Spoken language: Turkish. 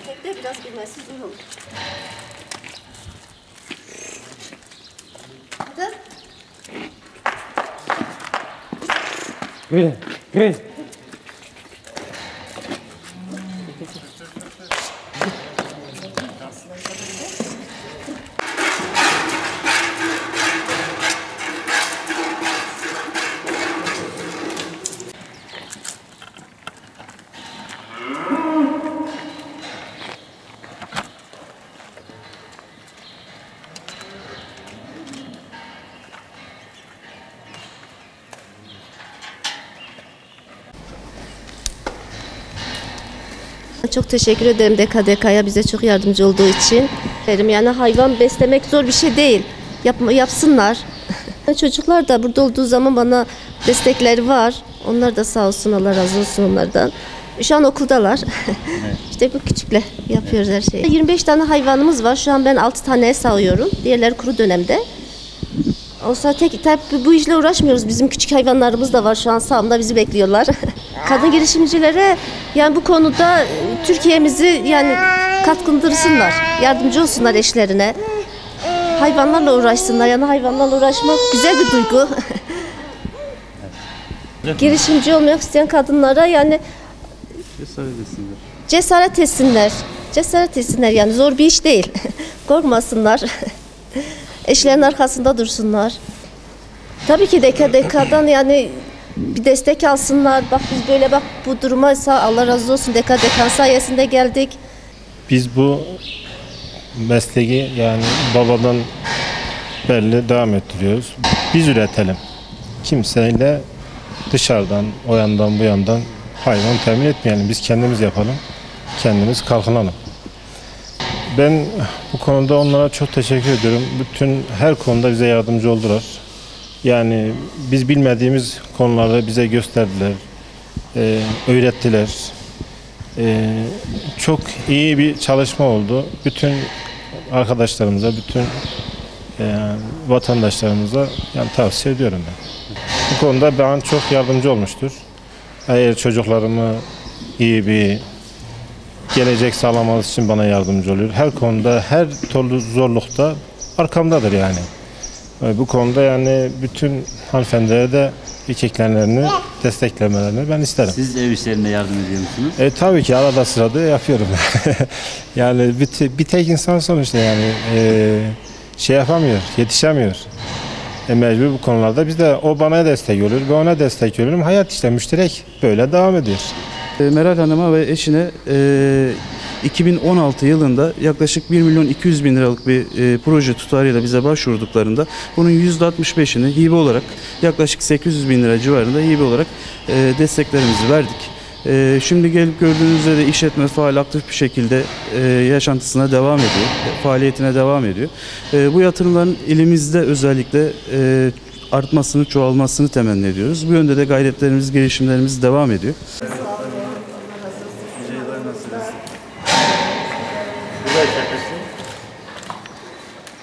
Tekte biraz bilmesi zor olur. Hadi. Böyle, böyle. Çok teşekkür ederim DKDK'ya bize çok yardımcı olduğu için. Yani hayvan beslemek zor bir şey değil. Yapsınlar. Çocuklar da burada olduğu zaman bana destekleri var. Onlar da sağ olsun, Allah razı olsun onlardan. Şu an okuldalar. Evet. İşte bu küçükle yapıyoruz her şeyi. 25 tane hayvanımız var. Şu an ben 6 taneye sağıyorum. Diğerleri kuru dönemde. Olsa tek bu işle uğraşmıyoruz. Bizim küçük hayvanlarımız da var. Şu an sağımda bizi bekliyorlar. Kadın girişimcilere yani bu konuda Türkiye'mizi yani katkındırsınlar. Yardımcı olsunlar eşlerine. Hayvanlarla uğraşsınlar. Yani hayvanlarla uğraşmak güzel bir duygu. Girişimci olmak isteyen kadınlara yani cesaret etsinler. Cesaret etsinler yani zor bir iş değil. Korkmasınlar. Eşlerin arkasında dursunlar. Tabii ki DKDK'dan yani bir destek alsınlar. Bak biz böyle bak bu duruma Allah razı olsun DKDK sayesinde geldik. Biz bu mesleği yani babadan belli devam ettiriyoruz. Biz üretelim. Kimseyle dışarıdan o yandan bu yandan hayvan temin etmeyelim. Biz kendimiz yapalım. Kendimiz kalkınalım. Ben bu konuda onlara çok teşekkür ediyorum. Bütün her konuda bize yardımcı oldular. Yani biz bilmediğimiz konularda bize gösterdiler, öğrettiler. Çok iyi bir çalışma oldu. Bütün arkadaşlarımıza, bütün vatandaşlarımıza yani tavsiye ediyorum ben. Bu konuda bana çok yardımcı olmuştur. Eğer çocuklarımı iyi bir gelecek sağlaması için bana yardımcı oluyor. Her konuda, her türlü zorlukta arkamdadır yani. Bu konuda yani bütün hanımefendilere de erkeklerini desteklemelerini ben isterim. Siz ev işlerine yardım ediyor musunuz? Tabii ki arada sırada yapıyorum. Yani bir tek insan sonuçta yani şey yapamıyor, yetişemiyor. Mecbur bu konularda biz de o bana destek oluyor, ben ona destek oluyorum. Hayat işte müşterek böyle devam ediyor. Meral Hanım'a ve eşine 2016 yılında yaklaşık 1.200.000 liralık bir proje tutarıyla bize başvurduklarında bunun %65'ini hibe olarak yaklaşık 800.000 lira civarında hibe olarak desteklerimizi verdik. Şimdi gelip gördüğünüz üzere işletme faal aktif bir şekilde yaşantısına devam ediyor, faaliyetine devam ediyor. Bu yatırımların ilimizde özellikle artmasını, çoğalmasını temenni ediyoruz. Bu yönde de gayretlerimiz, girişimlerimiz devam ediyor.